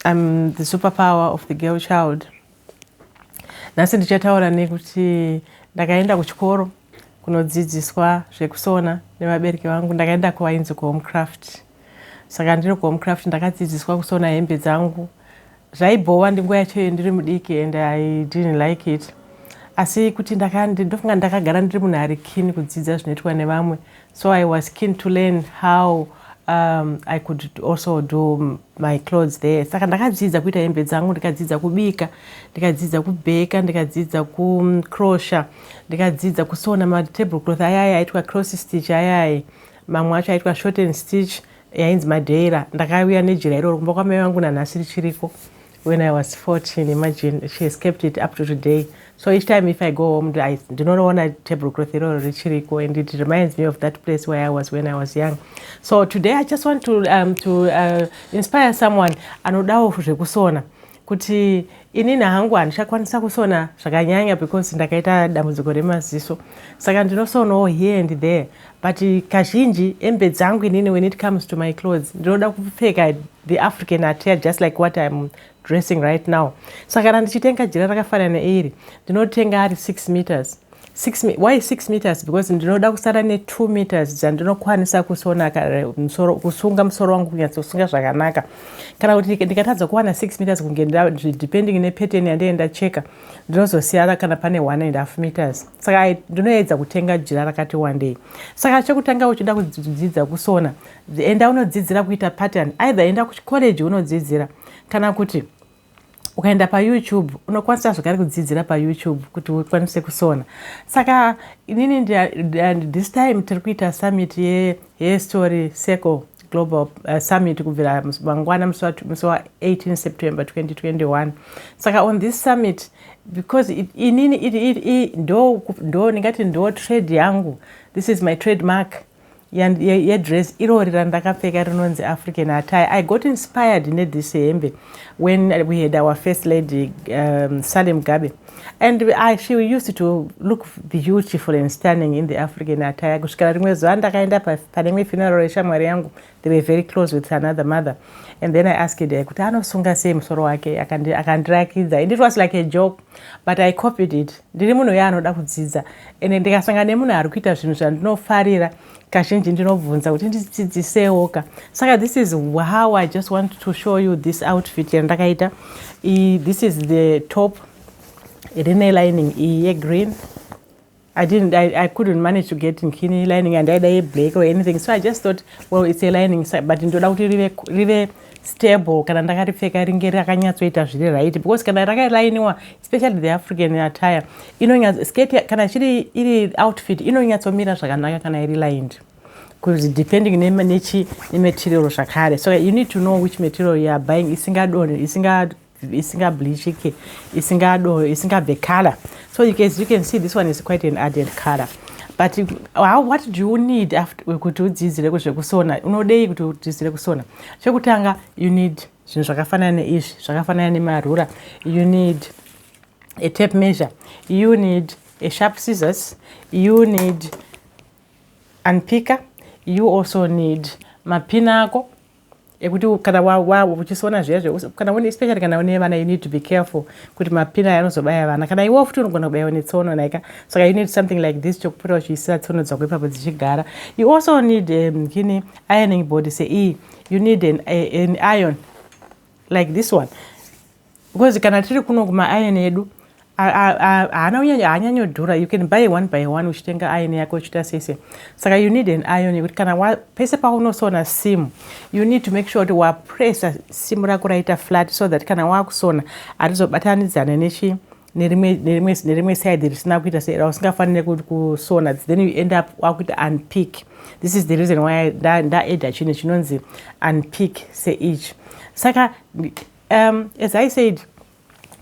I'm the superpower of the girl child. Nasi ndichataura nekuti ndakaenda kuchikoro kunodzidziswa zvekusona nevabereki vangu. Ndakaenda kuwainzi kuhomecraft. Saka ndiri kuhomecraft ndakadzidziswa kusona hembe dzangu. Zvaibhova ndinguva yacho ndiri mudiki and I didn't like it. Asi kuti ndofunga ndakagara ndiri munhu ari keen kudzidza zvinoitwa nevamwe. So I was keen to learn how I could also do my clothes there. Saka ndakadzidza kuita hembe dzangu, ndikadzidza kubika, ndikadzidza kubheka, ndikadzidza kucrochet, ndikadzidza kusona matablecloth ayaya aitwa cross stitch ayaya. Mamwe acho aitwa short and stitch yainzi madera. Ndakauya nejira iroro kumba kwamai vangu nanhasi richiriko. When I was 14, imagine, she has kept it up to today. So each time if I go home, I do not want a tablecloth richiriko, and it reminds me of that place where I was when I was young. So today I just want to inspire someone anodawo zvekusona kuti inini hangu handichakwanisa kusona zvakanyanya because ndakaita dambudziko remaziso. Saka ndinosonawo here and there. But kazhinji hembe dzangu inini when it comes to my clothes ndinoda kupfeka the African attire just like what I'm dressing right now. Saka kana ndichitenga jira rakafanana neiri ndinotenga ari 6 meters. Why 6 meters? Because ndinoda kusara ne2 meters dzandinokwanisa kusona kusunga musoro wangu kunyatsosunga zvakanaka. Kana kuti ndikatadza kuwana 6 meters kunge depending nepattern yandaenda cheka ndinozosiyana kana pane 1.5 meters. Saka ndinoedza kutenga jira rakati wandei. Saka chekutanga uchida kudzidza kusona enda unodzidzira kuita pattern, either enda kucollege unodzidzira kana kuti ukaenda paYouTube unokwanisa zvakare kudzidzira paYouTube kuti ukwanise kusona. Saka inini this time tiri kuita summit yeStory Circle Global Summit kubvira mangwana musi wa 18 September 2021. Saka on this summit, because inini ndingati ndo trade yangu, this is my trademark dress irori randakapfeka rinonzi African attire. I got inspired this hembe when we had our first lady Salim Gabe, and she used to look beautiful and stunning in the African attire. Kusvikira rimwe zuva ndakaenda pane funeral yeshamwari yangu. They were very close with another mother, and then I asked her kuti anosunga sei musoro wake, akandirakidza, and it was like a joke, but I copied it. Ndiri munhu yaanoda kudzidza, and ndikasangana nemunhu ari kuita zvinhu zvandinofarira kazhinji ndinobvunza kuti ndidzidzisewo ka. Saka this is how I just want to show you this outfit yandakaita. This is the top, rine lining green. I couldn't manage to get in lining and either black or anything, so I just thought, well, it's a lining, but ndoda kuti rive stable kana ndakaripfeka ringe rakanyatsoita zviri right, because kana rakaline especially the African attire skate kana chiri iri outfit inonyatsomira zvakanaka kana iri lined, because depending nematerial zvakare. So you need to know which material you are buying, isinga bleachike, isingabve color. So you can see this one is quite an added color. But what do you need after kuti udzidzire kuzvekusona? Unodei kuti udzidzire kusona? Chekutanga, you need zvinhu zvakafanana neizvi, zvakafanana nemarura. You need a tape measure. You need a sharp scissors. You need unpicker. You also need mapina ako. Ekuti kana uchisona zvezvo kana especially kana une vana, you need to be careful kuti mapina yanozobaya vana. Kana iwe futi unogona kubaya netsono naika. So you need something like this chokupura uchisira tsono dzako ipapo dzichigara. You also need ironing board. You need an iron like this one, because kana tiri kuno kuma iron edu haanyanyodhura. You can buy one by one uchitenga iron yako uchita sese. Saka you need an iron yekuti kana pese paunosona seam, you need to make sure kuti wapressa seam rako raita flat, so that kana wakusona harizobatanidzana nerimwe side risina kuita rausingafanire kusona, then you end up wakuita unpick. This is the reason why ndaeda chinhu chinonzi unpick seich. Saka as I said,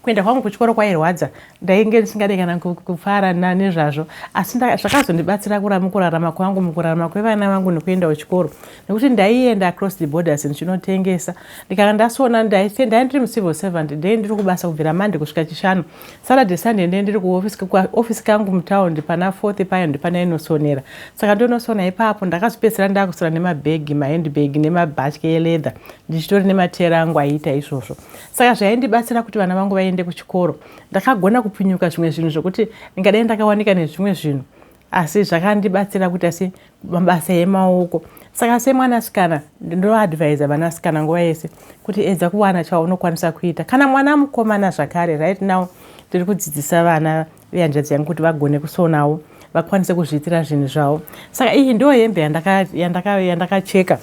kuenda kwangu kuchikoro kwairwadza, ndainge ndisingadi kana kufara nezvazvo, asi zvakazondibatsira mukurarama kwangu, mukurarama kwevana vangu nekuenda kuchikoro, nekuti ndaienda across the borders ndichinotengesa. Ndikanga ndasona ndaindiri mucivil servant, ndiri kubasa kubvira Monday kusvika Chishanu. Saturday Sunday ndiri kuofisi kangu mutaundi pana 4th payo ndipana inosonera. Saka ndonosona ipapo ndakazopedzisira ndakusona nemabhegi, mahandbag nemabhatya eleather, ndichitori nematera angu aiita izvozvo. Saka zvaindibatsira kuti vana vangu vaende kuchikoro. Ndakagona kupinyuka zvimwe zvinhu zvokuti ndingadai ndakawanika nezvimwe zvinhu, asi zvakandibatsira kuti asi mabasa emaoko. Saka semwanasikana ndinoadvisa vanasikana nguva yese kuti edza kuwana chaunokwanisa kuita. Kana mwana mukomana zvakare, right now tiri kudzidzisa vana vehanzvadzi yangu kuti vagone kusonawo, vakwanise kuzviitira zvinhu zvavo. Saka iyi ndiyo hembe yandakacheka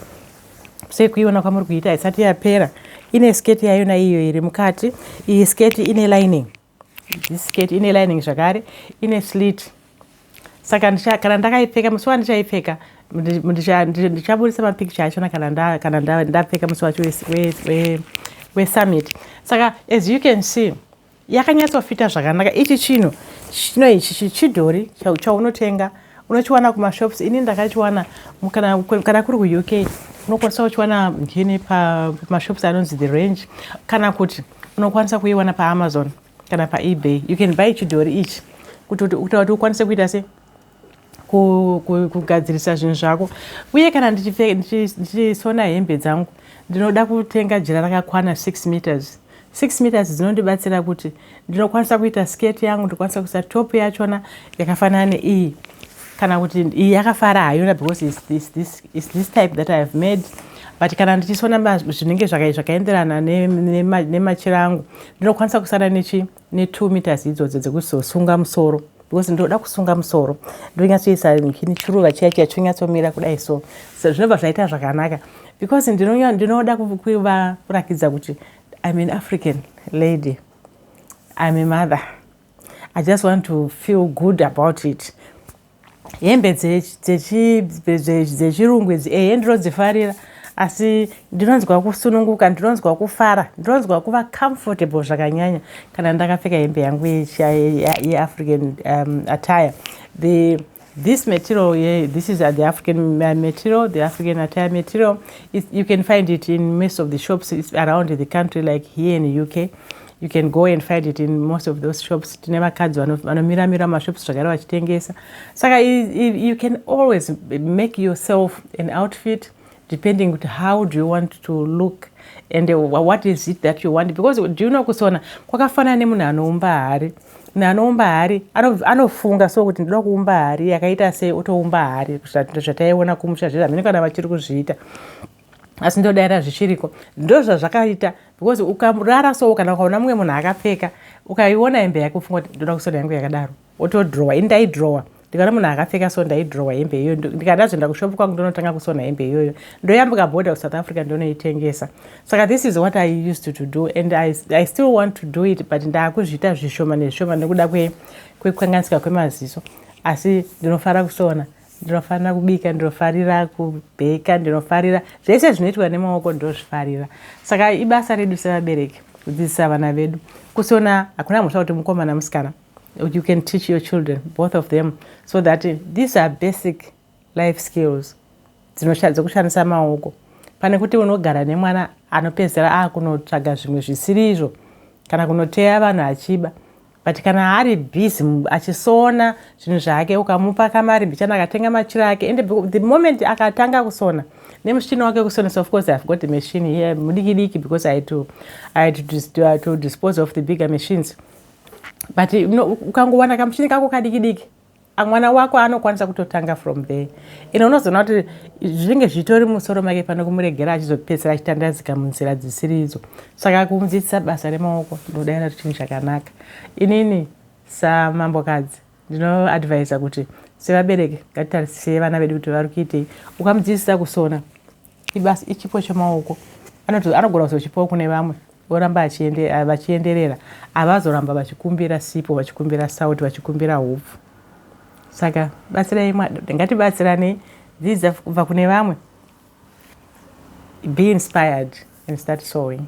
sekuiona kwamuri kuita isati yapera. Ine sketi yayona iyo iri mukati. Iyi sketi ine lining, sketi ine lining zvakare, ine slit. Saka kana ndakaipfeka musi wandichaipfeka ndichaburisa mapicture achona kana ndapfeka musi wacho wesummit. Saka as you can see yakanyatsofita zvakanaka. Ichi chino ichi chidhori chaunotenga unochiwana kumashops. Ini ndakachiwana kana kuri kuUK unokwanisa kuchiwana ngini pamashops anonzi The Range, kana kuti unokwanisa kuiwana paAmazon kana paeBay. You can buy chidhori ichi kuti ukwanise kuita se kugadzirisa zvinhu zvako. Uye kana ndichisona hembe dzangu ndinoda kutenga jira rakakwana 6 meters. 6 meters dzinondibatsira kuti ndinokwanisa kuita sketi yangu, ndikwanisa kuisa top yachona yakafanana neiyi, kana kuti iyi yakafara hayona because it's this type that I have made. But kana ndichisona zvinenge zvakaenderana nemachira angu ndinokwanisa kusara ne2 meters idzodzo dzekuzosunga musoro, because ndoda kusunga musoro ndonyatsoisa mukini chiruva chiya chonyatsomira kudai so zvinobva zvaita zvakanaka, because ndinoda kurakidza kuti I'm an African lady, I'm a mother, I just want to feel good about it. Hembe dzechirungu ndinodzifarira, asi ndinonzwa kusununguka, ndinonzwa kufara, ndinonzwa kuva comfortable zvakanyanya kana ndakapfeka hembe yangu yeAfrican attire. This material here, this is the African material, the African attire material. You can find it in most of the shops around the country, like here in the UK. You can go and find it in most of those shops. Vanomira mashops zvakare vachitengesa. Saka you can always make yourself an outfit depending on how do you want to look and what is it that you want. Because do you know kusona kwakafanana nemunhu anoumba hari. Munhu anoumba hari anofunga so kuti ndoda kuumba hari yakaita sei otoumba hari zvataiona kumusha zvezvamene kana vachiri kuzviita. Asi ndodaira zvichiriko ndo zvazvakaita, because ukarara so kana ukaona mumwe munhu akapfeka ukaiona hembe yake ufunga kuti ndoda kusona yangu yakadaro otodrowa. Ini ndaidrowa ndikaona munhu akapfeka so ndaidrowa hembe iyoyo. Ndikadazoenda kushopu kwangu ndonotanga kusona hembe iyoyo, ndoyambuka border kuSouth Africa ndonoitengesa. Saka this is what I used to do and I still want to do it, but ndakuzviita zvishoma nezvishoma nekuda kwekanganisika kwemaziso. Asi ndinofara kusona, ndinofanira kubika, ndinofarira kubheka, ndinofarira zvese zvinoitwa nemaoko ndozvifarira. Saka ibasa redu sevabereki kudzidzisa vana vedu. Kusona hakuna mhosva kuti mukomana musikana. You can teach your children, both of them, so that these are basic life skills dzekushandisa maoko. Pane kuti unogara nemwana anopedzera kunotsvaga zvimwe zvisiri izvo kana kunoteya vanhu achiba. But kana ari busy achisona zvinhu zvake ukamupa kamari mbichana akatenga machira ake, and the moment akatanga kusona nemushini wake kusona, so of course I've got the machine here mudiki because I had to dispose of the bigger machines. But ukangowana kamushini kako kadiki mwana wako anokwanisa kutotanga from there. Unozoona kuti zvinenge zvitori musoro make pano kumuregera achizopedzera achitandazika munzira dzisiri idzo. Saka kumudzidzisa basa remaoko ndodaira chinhu chakanaka. Inini samambokadzi ndinoadvisa kuti sevabereki ngatitarisise vana vedu kuti vari kuitei. Ukamudzidzisa kusona ibasa ichipo chemaoko, anogona kuzochipawo kune vamwe voramba vachienderera. Havazoramba vachikumbira sipo, vachikumbira sauti, vachikumbira hupfu. Saka batsirai ngatibatsiranei, dzidza kubva kune vamwe. Be inspired and start sewing.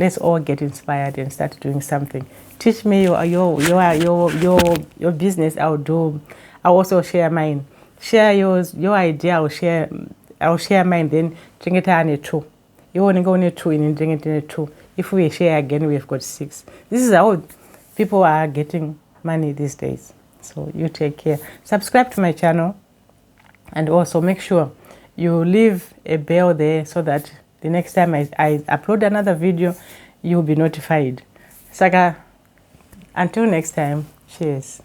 let's all get inspired and start doing something. Teach me your business. I'll also share mine. Share your idea. I'll share mine. Then bring it on a 2. You only go on a 2 and bring it in a 2. If we share again, we've got 6. This is how people are getting money these days. So you take care. Subscribe to my channel, and also make sure you leave a bell there so that the next time I upload another video, you'll be notified. Saka, until next time, cheers.